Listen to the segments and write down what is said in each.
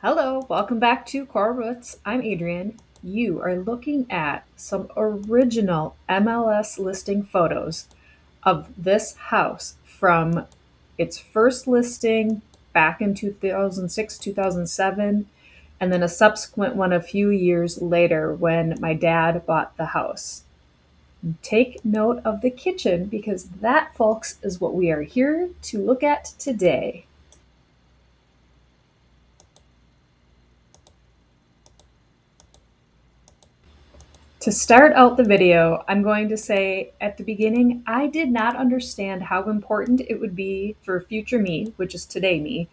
Hello, welcome back to Coral Roots. I'm Adrienne. You are looking at some original MLS listing photos of this house from its first listing back in 2006, 2007, and then a subsequent one a few years later when my dad bought the house. Take note of the kitchen because that, folks, is what we are here to look at today. To start out the video, I'm going to say at the beginning, I did not understand how important it would be for future me, which is today me,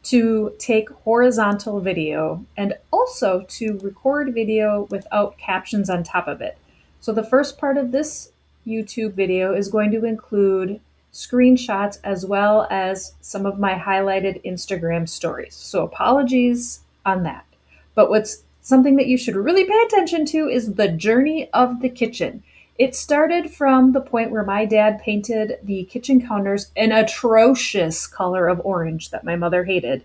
to take horizontal video and also to record video without captions on top of it. So the first part of this YouTube video is going to include screenshots as well as some of my highlighted Instagram stories. So apologies on that. But what's something that you should really pay attention to is the journey of the kitchen. It started from the point where my dad painted the kitchen counters an atrocious color of orange that my mother hated.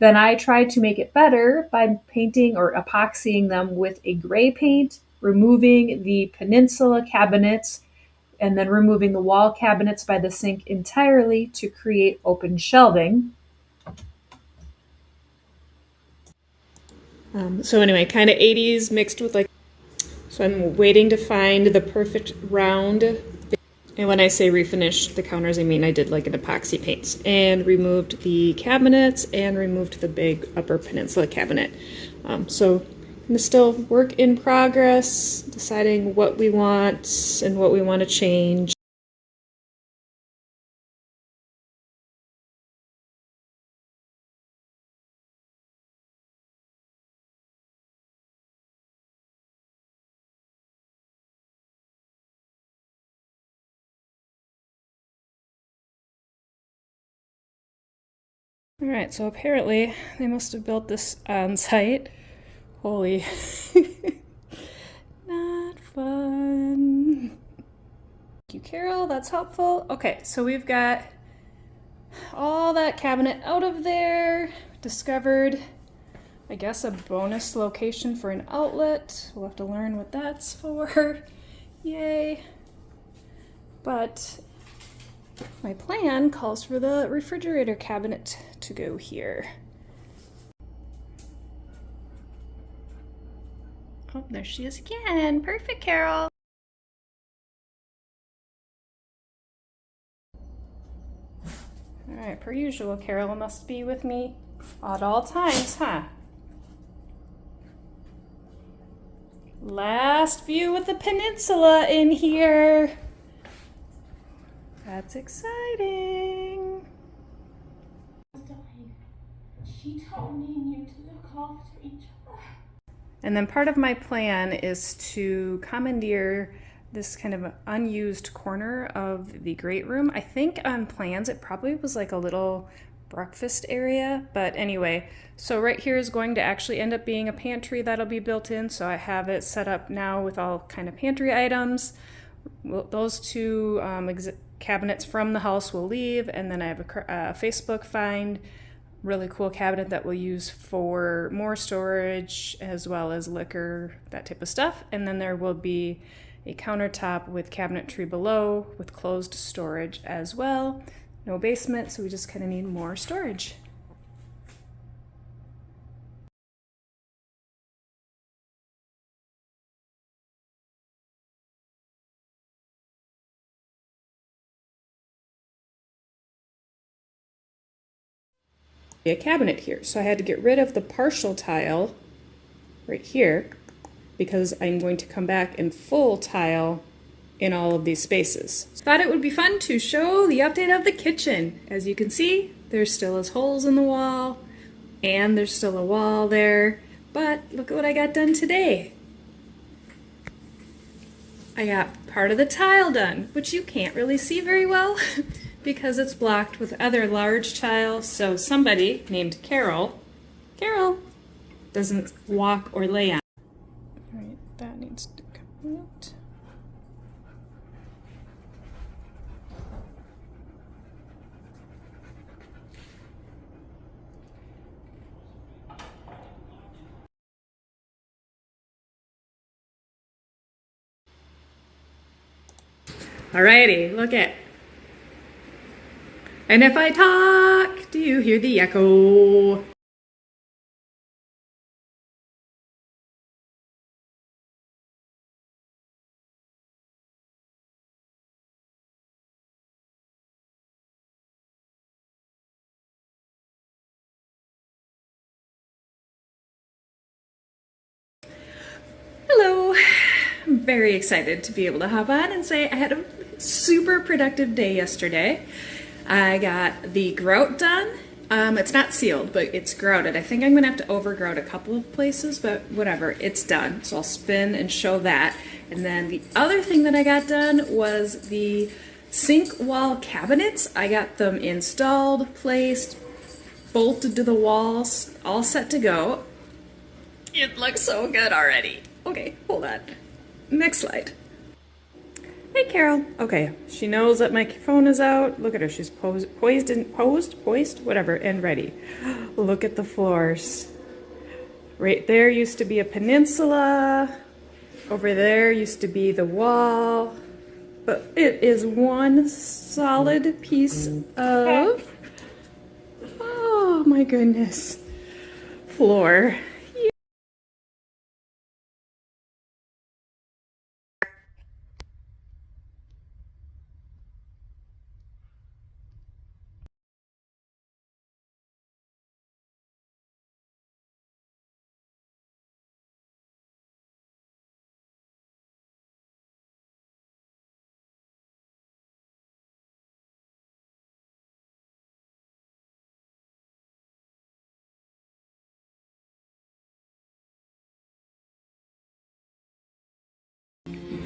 Then I tried to make it better by painting or epoxying them with a gray paint, removing the peninsula cabinets, and then removing the wall cabinets by the sink entirely to create open shelving. So anyway, kind of 80s mixed with like, so I'm waiting to find the perfect round. And when I say refinish the counters, I mean I did like an epoxy paints and removed the cabinets and removed the big upper peninsula cabinet. So I'm still work in progress, deciding what we want and what we want to change. All right, so apparently they must have built this on site. Holy, not fun. Thank you, Carol, that's helpful. Okay, so we've got all that cabinet out of there. Discovered, I guess, a bonus location for an outlet. We'll have to learn what that's for. Yay. But my plan calls for the refrigerator cabinet to go here. Oh, there she is again. Perfect, Carol. All right, per usual, Carol must be with me at all times, huh? Last view with the peninsula in here. That's exciting. She told me and you to look after each other. And then part of my plan is to commandeer this kind of unused corner of the great room. I think on plans it probably was like a little breakfast area, but anyway, so right here is going to actually end up being a pantry that'll be built in. So I have it set up now with all kind of pantry items. Those two cabinets from the house will leave, and then I have a Facebook find really cool cabinet that we'll use for more storage as well as liquor, that type of stuff. And then there will be a countertop with cabinetry below with closed storage as well. No basement, so we just kind of need more storage. A cabinet here, so I had to get rid of the partial tile right here because I'm going to come back in full tile in all of these spaces. Thought it would be fun to show the update of the kitchen. As you can see, there still is holes in the wall and there's still a wall there, but look at what I got done today. I got part of the tile done, which you can't really see very well because it's blocked with other large tiles. So somebody named Carol doesn't walk or lay on. All right, that needs to come out. Alrighty, look it. And if I talk, do you hear the echo? Hello. I'm very excited to be able to hop on and say I had a super productive day yesterday. I got the grout done. It's not sealed, but it's grouted. I think I'm gonna have to overgrout a couple of places, but whatever, it's done. So I'll spin and show that. And then the other thing that I got done was the sink wall cabinets. I got them installed, placed, bolted to the walls, all set to go. It looks so good already. Okay, hold on. Next slide. Hey, Carol. Okay, she knows that my phone is out. Look at her. She's poised, whatever, and ready. Look at the floors. Right there used to be a peninsula. Over there used to be the wall. But it is one solid piece of, oh my goodness, floor.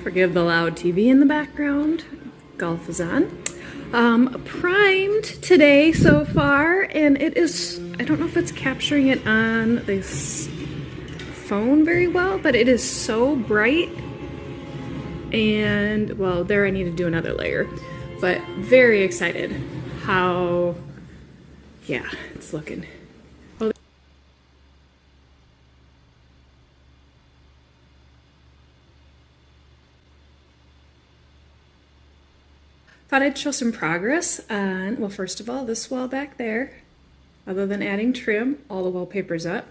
Forgive the loud TV in the background. Golf is on. Primed today so far, and it is, I don't know if it's capturing it on this phone very well, but it is so bright. And, well, there I need to do another layer. But very excited how, yeah, it's looking. Thought I'd show some progress on, well, first of all, this wall back there, other than adding trim, all the wallpaper's up.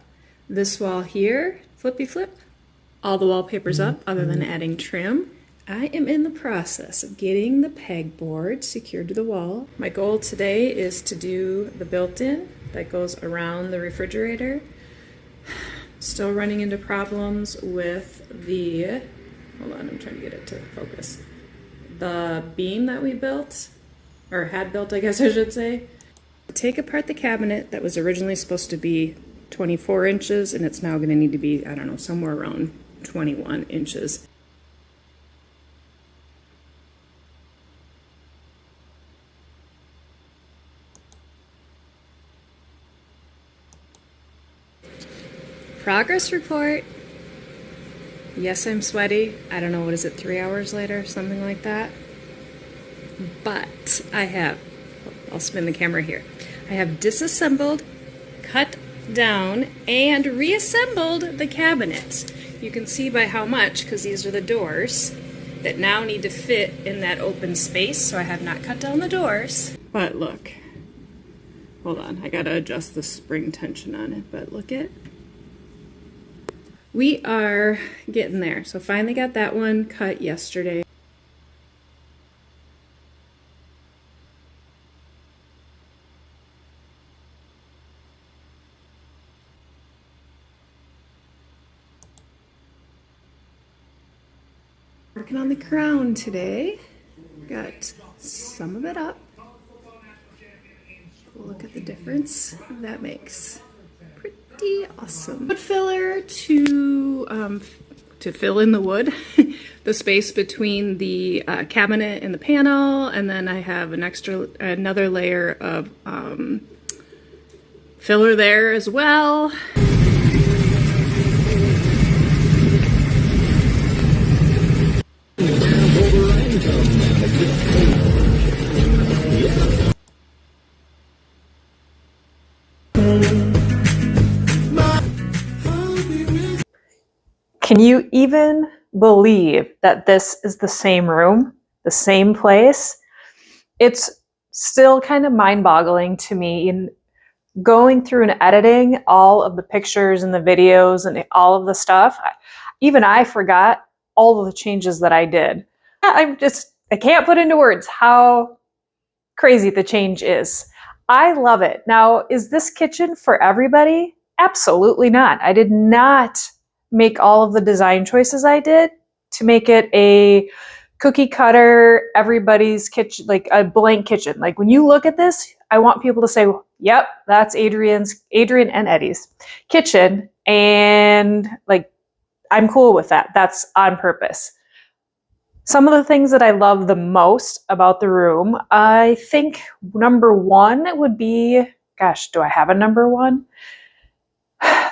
This wall here, flippy flip, all the wallpaper's up, other than adding trim. I am in the process of getting the pegboard secured to the wall. My goal today is to do the built-in that goes around the refrigerator. Still running into problems with the, hold on, I'm trying to get it to focus. The beam that we built, or had built, I guess I should say. Take apart the cabinet that was originally supposed to be 24 inches, and it's now going to need to be, I don't know, somewhere around 21 inches. Progress report. Yes, I'm sweaty. I don't know, what is it, 3 hours later, something like that. But I have, I'll spin the camera here. I have disassembled, cut down, and reassembled the cabinet. You can see by how much, because these are the doors that now need to fit in that open space, so I have not cut down the doors. But look, hold on, I gotta adjust the spring tension on it, but look at, we are getting there. So finally got that one cut yesterday. Working on the crown today. Got some of it up. Look at the difference that makes. Pretty awesome. Wood filler to fill in the wood, the space between the cabinet and the panel, and then I have another layer of filler there as well. Can you even believe that this is the same room? the same place. It's still kind of mind-boggling to me in going through and editing all of the pictures and the videos and all of the stuff. Even I forgot all of the changes that I did. I can't put into words how crazy the change is. I love it. Now, is this kitchen for everybody? Absolutely not. I did not make all of the design choices I did to make it a cookie cutter, everybody's kitchen, like a blank kitchen. Like when you look at this, I want people to say, yep, that's Adrian and Eddie's kitchen. And like, I'm cool with that. That's on purpose. Some of the things that I love the most about the room, I think number one would be, gosh, do I have a number one?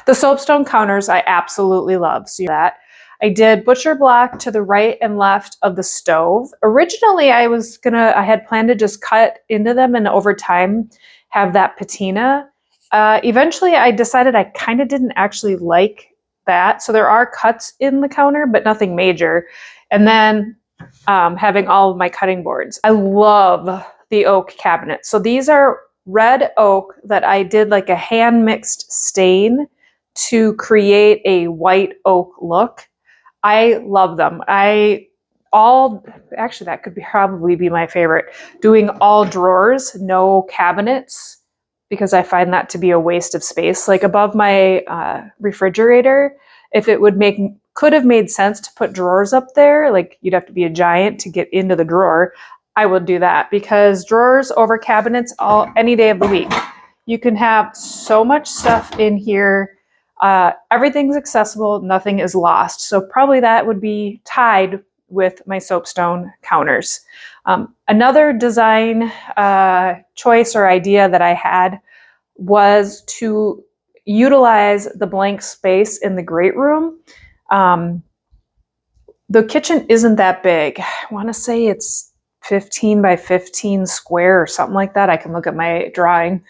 The soapstone counters I absolutely love. So that I did butcher block to the right and left of the stove. Originally, I had planned to just cut into them and over time have that patina. Eventually, I decided I kind of didn't actually like that. So there are cuts in the counter, but nothing major. And then having all of my cutting boards. I love the oak cabinets. So these are red oak that I did like a hand mixed stain to create a white oak look. I love them. Actually, that could probably be my favorite. Doing all drawers, no cabinets, because I find that to be a waste of space. Like above my refrigerator, if it could have made sense to put drawers up there, like you'd have to be a giant to get into the drawer, I would do that because drawers over cabinets any day of the week. You can have so much stuff in here. Everything's accessible, nothing is lost. So probably that would be tied with my soapstone counters. Another design choice or idea that I had was to utilize the blank space in the great room. The kitchen isn't that big. I want to say it's 15 by 15 square or something like that. I can look at my drawing.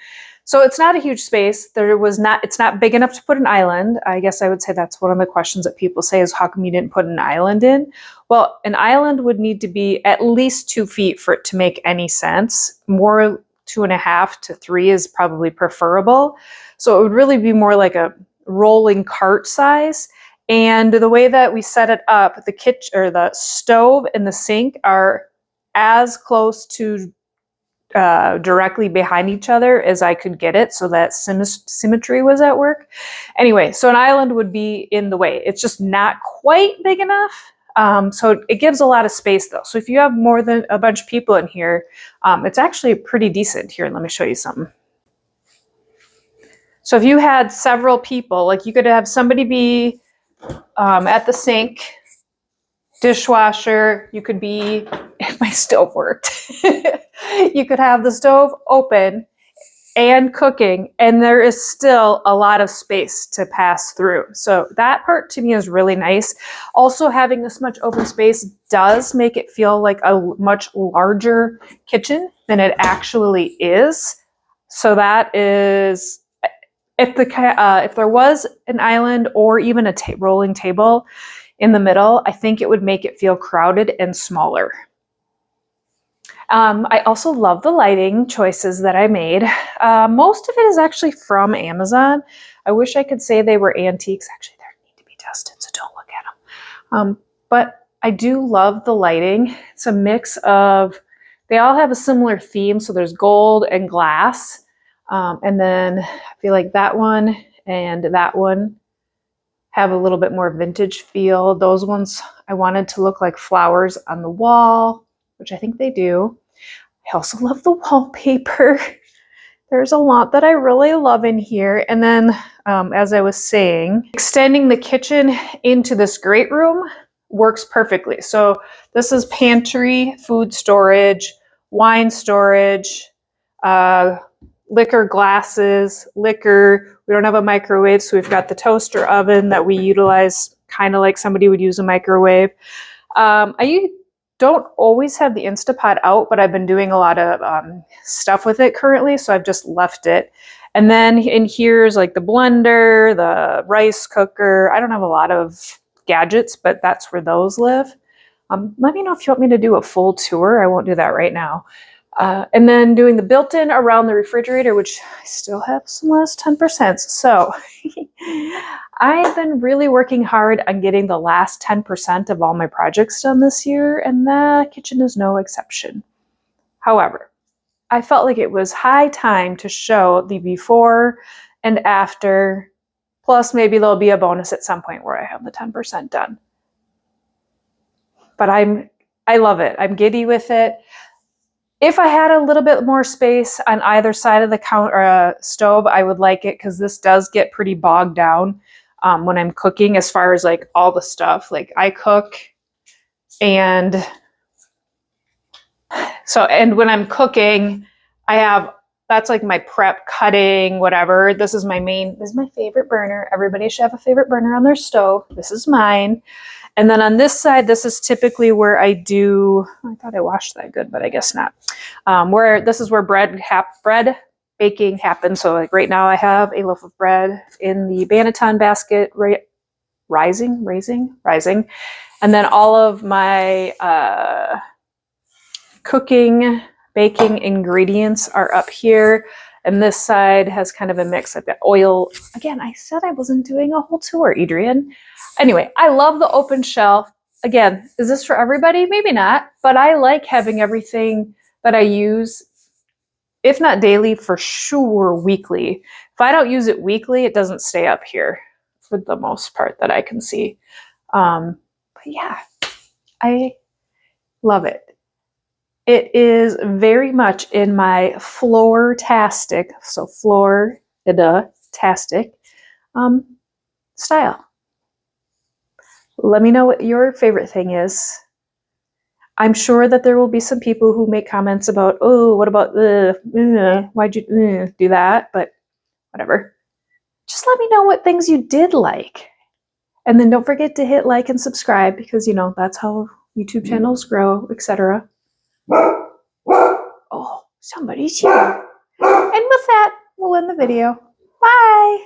So it's not a huge space. It's not big enough to put an island. I guess I would say that's one of the questions that people say is how come you didn't put an island in? Well, an island would need to be at least 2 feet for it to make any sense. More 2.5 to 3 is probably preferable. So it would really be more like a rolling cart size. And the way that we set it up, the kitchen or the stove and the sink are as close to directly behind each other as I could get it, so that symmetry was at work. Anyway, so an island would be in the way. It's just not quite big enough. So it gives a lot of space though. So if you have more than a bunch of people in here, it's actually pretty decent. Here, let me show you something. So if you had several people, like you could have somebody be at the sink, dishwasher, you could be, if my stove worked, you could have the stove open and cooking, and there is still a lot of space to pass through. So that part to me is really nice. Also, having this much open space does make it feel like a much larger kitchen than it actually is. So that is, if there was an island or even a rolling table in the middle, I think it would make it feel crowded and smaller. I also love the lighting choices that I made. Most of it is actually from Amazon. I wish I could say they were antiques. Actually, they need to be dusted, so don't look at them. But I do love the lighting. It's a mix of, they all have a similar theme. So there's gold and glass. And then I feel like that one and that one have a little bit more vintage feel. Those ones I wanted to look like flowers on the wall, which I think they do. I also love the wallpaper. There's a lot that I really love in here. And then, as I was saying, extending the kitchen into this great room works perfectly. So this is pantry, food storage, wine storage, liquor glasses, liquor. We don't have a microwave, so we've got the toaster oven that we utilize kind of like somebody would use a microwave. I don't always have the Instapot out, but I've been doing a lot of stuff with it currently, so I've just left it. And then in here's like the blender, the rice cooker. I don't have a lot of gadgets, but that's where those live. Let me know if you want me to do a full tour. I won't do that right now. And then doing the built-in around the refrigerator, which I still have some last 10%. So I've been really working hard on getting the last 10% of all my projects done this year, and the kitchen is no exception. However, I felt like it was high time to show the before and after, plus maybe there'll be a bonus at some point where I have the 10% done. But I love it. I'm giddy with it. If I had a little bit more space on either side of the counter stove, I would like it, because this does get pretty bogged down when I'm cooking, as far as like all the stuff. Like I cook, and when I'm cooking, that's like my prep, cutting, whatever. This is my favorite burner. Everybody should have a favorite burner on their stove. This is mine. And then on this side, this is typically where I thought I washed that good, but I guess not. This is where bread baking happens. So like right now I have a loaf of bread in the Banneton basket, rising. And then all of my cooking, baking ingredients are up here. And this side has kind of a mix. I've got oil. Again, I said I wasn't doing a whole tour, Adrian. Anyway, I love the open shelf. Again, is this for everybody? Maybe not, but I like having everything that I use, if not daily, for sure weekly. If I don't use it weekly, it doesn't stay up here for the most part that I can see. But yeah, I love it. It is very much in my floor-tastic, so Florida-tastic style. Let me know what your favorite thing is. I'm sure that there will be some people who make comments about, oh, what about why'd you do that? But whatever. Just let me know what things you did like. And then don't forget to hit like and subscribe, because, that's how YouTube channels grow, etc. Oh, somebody's here. And with that, we'll end the video. Bye.